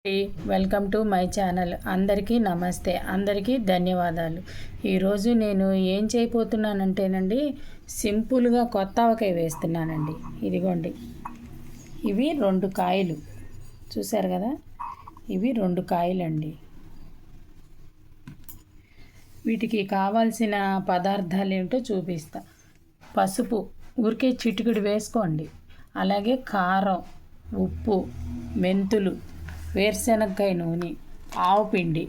Welcome to my channel. అందరికీ నమస్తే, అందరికీ ధన్యవాదాలు. ఈరోజు నేను ఏం చేయబోతున్నానంటేనండి, సింపుల్గా కొత్త ఆవకాయ వేస్తున్నానండి. ఇదిగోండి, ఇవి 2 కాయలు చూశారు కదా, ఇవి 2 కాయలండి. వీటికి కావాల్సిన పదార్థాలు ఏమిటో చూపిస్తా. పసుపు ఊరికే చిటికెడు వేసుకోండి. అలాగే కారం, ఉప్పు, మెంతులు, వేరుశనగకాయ నూనె, ఆవు పిండి.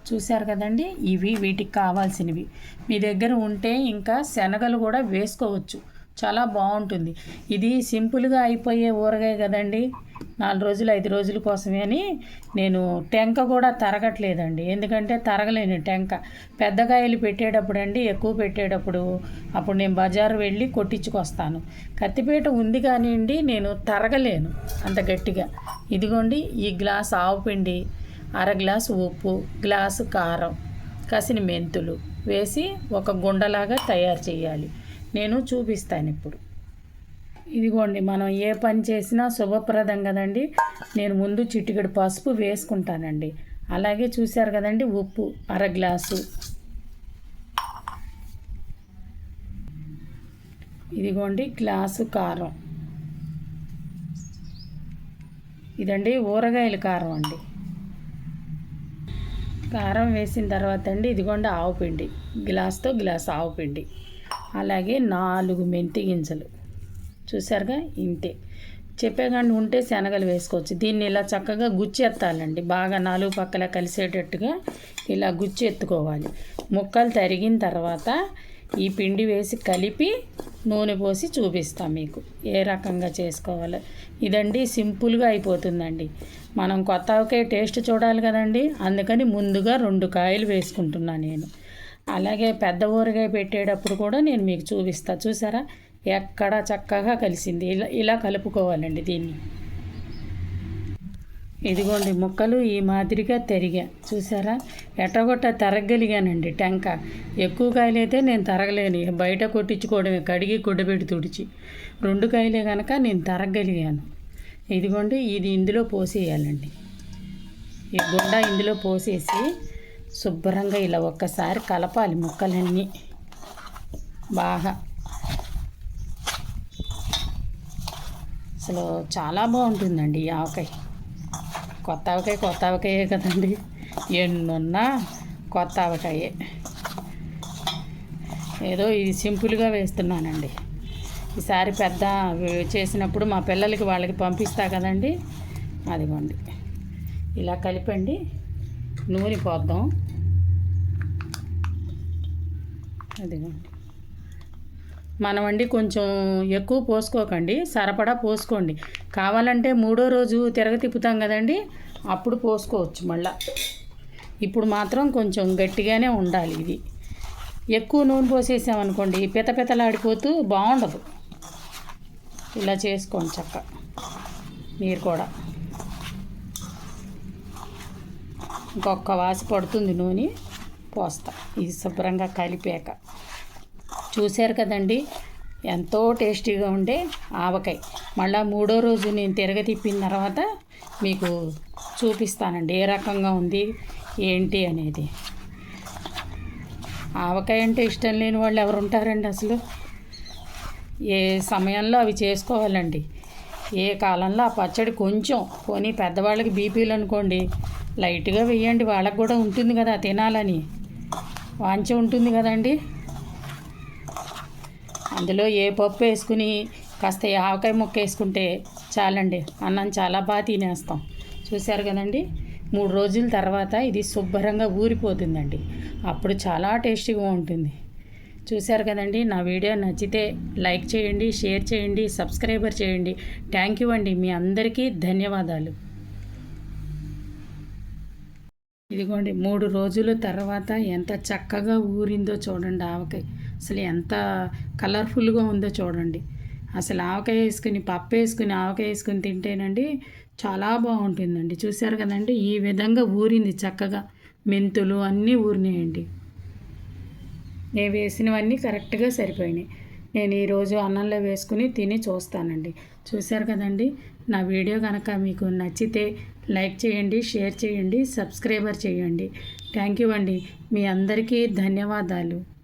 చూశారు కదండి, ఇవి వీటికి కావాల్సినవి. మీ దగ్గర ఉంటే ఇంకా శనగలు కూడా వేసుకోవచ్చు, చాలా బాగుంటుంది. ఇది సింపుల్గా అయిపోయే ఊరగాయ కదండి. 4 రోజులు 5 రోజుల కోసమే అని నేను టెంక కూడా తరగట్లేదండి. ఎందుకంటే తరగలేని టెంక పెద్ద కాయలు పెట్టేటప్పుడు అండి, ఎక్కువ పెట్టేటప్పుడు అప్పుడు నేను బజారు వెళ్ళి కొట్టించుకొస్తాను. కత్తిపీట ఉంది కానివ్వండి, నేను తరగలేను అంత గట్టిగా. ఇదిగోండి, ఈ గ్లాస్ ఆవు పిండి, అర గ్లాసు ఉప్పు, గ్లాసు కారం, కసిని మెంతులు వేసి ఒక గుండలాగా తయారు చేయాలి. నేను చూపిస్తాను ఇప్పుడు. ఇదిగోండి, మనం ఏ పని చేసినా శుభప్రదం కదండి. నేను ముందు చిటికెడు పసుపు వేసుకుంటానండి. అలాగే చూశారు కదండి, ఉప్పు అర గ్లాసు, ఇదిగోండి గ్లాసు కారం. ఇదండి ఊరగాయల కారం అండి. కారం వేసిన తర్వాత అండి, ఇదిగోండి ఆవు పిండి, గ్లాస్తో గ్లాస్ ఆవు పిండి, అలాగే 4 మెంతి గింజలు. చూసారుగా, ఇంతే. చెప్పేగాండి ఉంటే శనగలు వేసుకోవచ్చు. దీన్ని ఇలా చక్కగా గుచ్చెత్తాలండి, బాగా 4 పక్కల కలిసేటట్టుగా ఇలా గుచ్చెత్తుకోవాలి. ముక్కలు తరిగిన తర్వాత ఈ పిండి వేసి కలిపి నూనె పోసి చూపిస్తాం మీకు ఏ రకంగా చేసుకోవాలో. ఇదండి సింపుల్గా అయిపోతుందండి. మనం కొత్త ఆవకాయ టేస్ట్ చూడాలి కదండి, అందుకని ముందుగా 2 కాయలు వేసుకుంటున్నాను నేను. అలాగే పెద్ద ఊరగాయ పెట్టేటప్పుడు కూడా నేను మీకు చూపిస్తా. చూసారా, ఎక్కడ చక్కగా కలిసింది. ఇలా కలుపుకోవాలండి దీన్ని. ఇదిగోండి, ముక్కలు ఈ మాదిరిగా తరిగా. చూసారా, ఎట్టగొట్ట తరగలిగానండి టెంక. ఎక్కువ కాయలైతే నేను తరగలేను, బయట కొట్టించుకోవడమే, కడిగి గుడ్డబెట్టి తుడిచి. 2 కాయలే కనుక నేను తరగలిగాను. ఇదిగోండి, ఇది ఇందులో పోసేయాలండి. ఈ గుండ ఇందులో పోసేసి శుభ్రంగా ఇలా ఒక్కసారి కలపాలి ముక్కలన్నీ బాగా. అసలు చాలా బాగుంటుందండి ఈ ఆవకాయ. కొత్త ఆవకాయే కదండి, ఎన్నున్నా కొత్త ఆవకాయే. ఏదో ఇది సింపుల్గా వేస్తున్నానండి. ఈసారి పెద్ద చేసినప్పుడు మా పిల్లలకి వాళ్ళకి పంపిస్తా కదండి. అదిగోండి, ఇలా కలిపండి. నూనె పోద్దాం. అదిగోండి, మనమండి కొంచెం ఎక్కువ పోసుకోకండి, సరిపడా పోసుకోండి. కావాలంటే 3వ రోజు తిప్పుతాం కదండి, అప్పుడు పోసుకోవచ్చు మళ్ళా. ఇప్పుడు మాత్రం కొంచెం గట్టిగానే ఉండాలి ఇది. ఎక్కువ నూనె పోసేసామనుకోండి, పితపితలాడిపోతూ బాగుండదు. ఇలా చేసుకోండి చక్క మీరు కూడా. ఇంకొక వాసి పడుతుంది నూనె పోస్తా ఇది శుభ్రంగా కలిపాక. చూశారు కదండి, ఎంతో టేస్టీగా ఉండే ఆవకాయ. మళ్ళీ 3వ రోజు నేను తిప్పిన తర్వాత మీకు చూపిస్తానండి ఏ రకంగా ఉంది ఏంటి అనేది. ఆవకాయ అంటే ఇష్టం లేని వాళ్ళు ఎవరు ఉంటారండి అసలు. ఏ సమయంలో అవి చేసుకోవాలండి, ఏ కాలంలో ఆ పచ్చడి. కొంచెం పోనీ పెద్దవాళ్ళకి బీపీలు అనుకోండి, లైట్గా వేయండి, వాళ్ళకి కూడా ఉంటుంది కదా తినాలని వాంఛ ఉంటుంది కదండి. అందులో ఏ పప్పు వేసుకుని కాస్త ఆవకాయ ముక్క వేసుకుంటే చాలండి, అన్నం చాలా బాగా తినేస్తాం. చూశారు కదండి, 3 రోజుల తర్వాత ఇది శుభ్రంగా ఊరిపోతుందండి. అప్పుడు చాలా టేస్టీగా ఉంటుంది. చూశారు కదండి, నా వీడియో నచ్చితే లైక్ చేయండి, షేర్ చేయండి, సబ్స్క్రైబర్ చేయండి. థ్యాంక్ యూ అండి, మీ అందరికీ ధన్యవాదాలు. ఇదిగోండి, 3 రోజుల తర్వాత ఎంత చక్కగా ఊరిందో చూడండి ఆవకాయ. అసలు ఎంత కలర్ఫుల్గా ఉందో చూడండి. అసలు ఆవకాయ వేసుకుని పప్పు వేసుకుని ఆవకాయ వేసుకుని తింటేనండి చాలా బాగుంటుందండి. చూశారు కదండి, ఈ విధంగా ఊరింది చక్కగా. మెంతులు అన్నీ ఊరినాయండి. నేను వేసినవన్నీ కరెక్ట్గా సరిపోయినాయి. నేను ఈరోజు అన్నంలో వేసుకుని తిని చూస్తానండి. చూశారు కదండి, నా వీడియో కనుక మీకు నచ్చితే లైక్ చేయండి, షేర్ చేయండి, సబ్స్క్రైబర్ చేయండి. థ్యాంక్ యూ అండి. మీ అందరికీ ధన్యవాదాలు.